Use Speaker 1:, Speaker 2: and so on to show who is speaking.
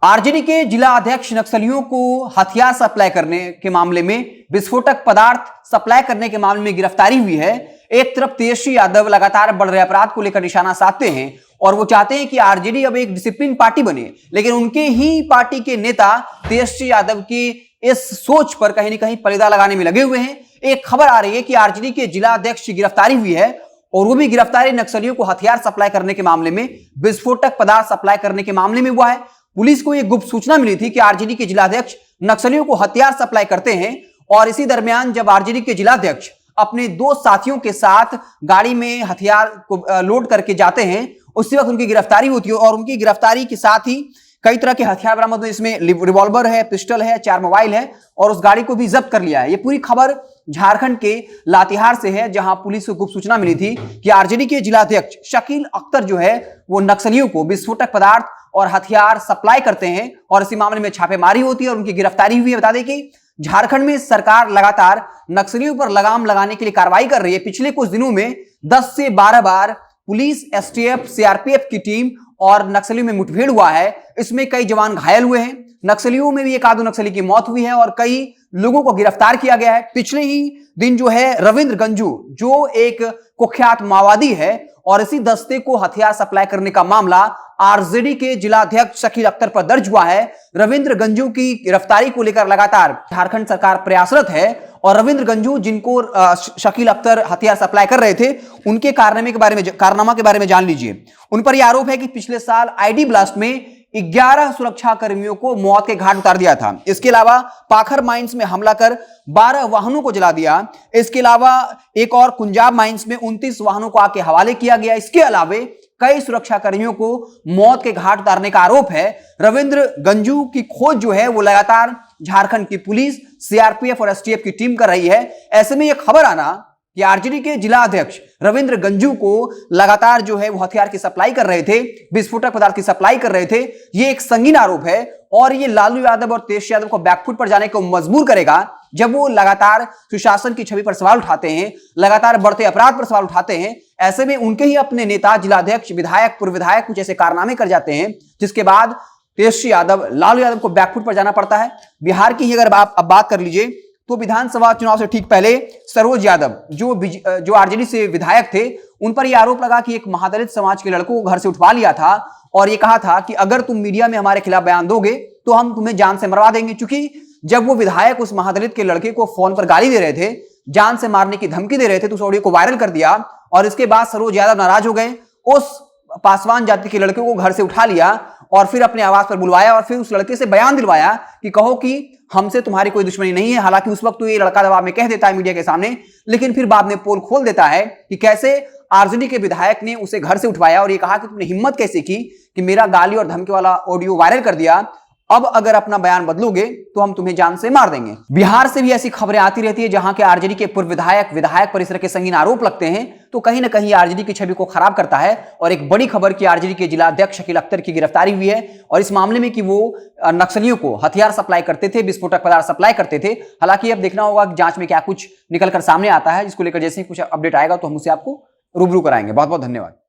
Speaker 1: RJD के जिला अध्यक्ष नक्सलियों को हथियार सप्लाई करने के मामले में, विस्फोटक पदार्थ सप्लाई करने के मामले में गिरफ्तारी हुई है। एक तरफ तेजस्वी यादव लगातार बढ़ रहे अपराध को लेकर निशाना साधते हैं और वो चाहते हैं कि आरजेडी अब एक डिसिप्लिन पार्टी बने, लेकिन उनके ही पार्टी के नेता तेजस्वी यादव की इस सोच पर कहीं ना कहीं पर्दा लगाने में लगे हुए हैं। एक खबर आ रही है कि आरजेडी के जिला अध्यक्ष की गिरफ्तारी हुई है और वो भी गिरफ्तारी नक्सलियों को हथियार सप्लाई करने के मामले में, विस्फोटक पदार्थ सप्लाई करने के मामले में हुआ है। पुलिस को एक गुप्त सूचना मिली थी कि आरजेडी के जिलाध्यक्ष नक्सलियों को हथियार सप्लाई करते हैं और इसी दरमियान जब आरजेडी के जिलाध्यक्ष अपने दो साथियों के साथ गाड़ी में हथियार को लोड करके जाते हैं, उसी वक्त उनकी गिरफ्तारी होती है और उनकी गिरफ्तारी के साथ ही कई तरह के हथियार बरामद हुए। इसमें रिवॉल्वर है, पिस्टल है, 4 मोबाइल है और उस गाड़ी को भी जब्त कर लिया है। ये पूरी खबर झारखंड के लातेहार से है, जहां पुलिस को गुप्त सूचना मिली थी कि आरजेडी के जिलाध्यक्ष शकील अख्तर जो है वो नक्सलियों को विस्फोटक पदार्थ और हथियार सप्लाई करते हैं और इसी मामले में छापेमारी होती है और उनकी गिरफ्तारी हुई है। बता दें कि झारखंड में सरकार लगातार नक्सलियों पर लगाम लगाने के लिए कार्रवाई कर रही है। पिछले कुछ दिनों में 10 से 12 बार पुलिस, एसटीएफ, सीआरपीएफ की टीम और नक्सलियों में मुठभेड़ हुआ है। इसमें कई जवान घायल हुए हैं। नक्सलियों में भी एक आधो नक्सली की मौत हुई है और कई लोगों को गिरफ्तार किया गया है। पिछले ही दिन जो है रविंद्र गंजू, जो एक कुख्यात माओवादी है और इसी दस्ते को हथियार सप्लाई करने का मामला आरजेडी के जिलाध्यक्ष शकील अख्तर पर दर्ज हुआ है। रविंद्र गंजू की गिरफ्तारी को लेकर लगातार झारखंड सरकार प्रयासरत है और रविंद्र गंजू, जिनको शकील अख्तर हथियार सप्लाई कर रहे थे, उनके कारनामा के बारे में जान लीजिए। उन पर यह आरोप है कि पिछले साल आईडी ब्लास्ट में 11 सुरक्षा कर्मियों को मौत के घाट उतार दिया था। इसके अलावा पाखर माइंस में हमला कर 12 वाहनों को जला दिया। इसके अलावा एक और कुंजाब माइंस में 29 वाहनों को आके हवाले किया गया। इसके अलावा कई सुरक्षा कर्मियों को मौत के घाट उतारने का आरोप है। रविंद्र गंजू की खोज जो है वो लगातार झारखंड की पुलिस, सीआरपीएफ और एसटीएफ की टीम कर रही है। ऐसे में यह खबर आना कि आरजेडी के जिला अध्यक्ष रविंद्र गंजू को लगातार जो है वो हथियार की सप्लाई कर रहे थे, विस्फोटक पदार्थ की सप्लाई कर रहे थे, ये एक संगीन आरोप है और ये लालू यादव और तेजस्वी यादव को बैकफुट पर जाने को मजबूर करेगा जब वो लगातार सुशासन की छवि पर सवाल उठाते हैं, लगातार बढ़ते अपराध पर सवाल उठाते हैं। ऐसे में उनके ही अपने नेता, जिलाध्यक्ष, विधायक, पूर्व विधायक कुछ ऐसे कारनामे कर जाते हैं जिसके बाद तेजस्वी यादव, लालू यादव को बैकफुट पर जाना पड़ता है। बिहार की अगर आप अब बात कर लीजिए तो विधानसभा चुनाव से ठीक पहले सरोज यादव, जो आरजेडी से विधायक थे, उन पर यह आरोप लगा कि एक महादलित समाज के लड़कों को घर से उठवा लिया था और यह कहा था कि अगर तुम मीडिया में हमारे खिलाफ बयान दोगे तो हम तुम्हें जान से मरवा देंगे। चूंकि जब वो विधायक उस महादलित के लड़के को फोन पर गाली दे रहे थे, जान से मारने की धमकी दे रहे थे, तो उस ऑडियो को वायरल कर दिया और इसके बाद सरोज यादव नाराज हो गए। उस पासवान जाति के लड़के को घर से उठा लिया और फिर अपने आवास पर बुलवाया और फिर उस लड़के से बयान दिलवाया कि कहो कि हमसे तुम्हारी कोई दुश्मनी नहीं है। हालांकि उस वक्त तो ये लड़का दबाव में कह देता है मीडिया के सामने, लेकिन फिर बाद में पोल खोल देता है कि कैसे आरजेडी के विधायक ने उसे घर से उठवाया और ये कहा कि तुमने हिम्मत कैसे की कि मेरा गाली और धमकी वाला ऑडियो वायरल कर दिया, अब अगर अपना बयान बदलोगे तो हम तुम्हें जान से मार देंगे। बिहार से भी ऐसी खबरें आती रहती है जहां के आरजेडी के पूर्व विधायक पर इस तरह के संगीन आरोप लगते हैं, तो कहीं ना कहीं आरजेडी की छवि को खराब करता है। और एक बड़ी खबर कि आरजेडी के जिला अध्यक्ष शकील अख्तर की गिरफ्तारी हुई है और इस मामले में कि वो नक्सलियों को हथियार सप्लाई करते थे, विस्फोटक पदार्थ सप्लाई करते थे। हालांकि अब देखना होगा कि जांच में क्या कुछ निकलकर सामने आता है, जिसको लेकर जैसे ही कुछ अपडेट आएगा तो हम उसे आपको रूबरू कराएंगे। बहुत बहुत धन्यवाद।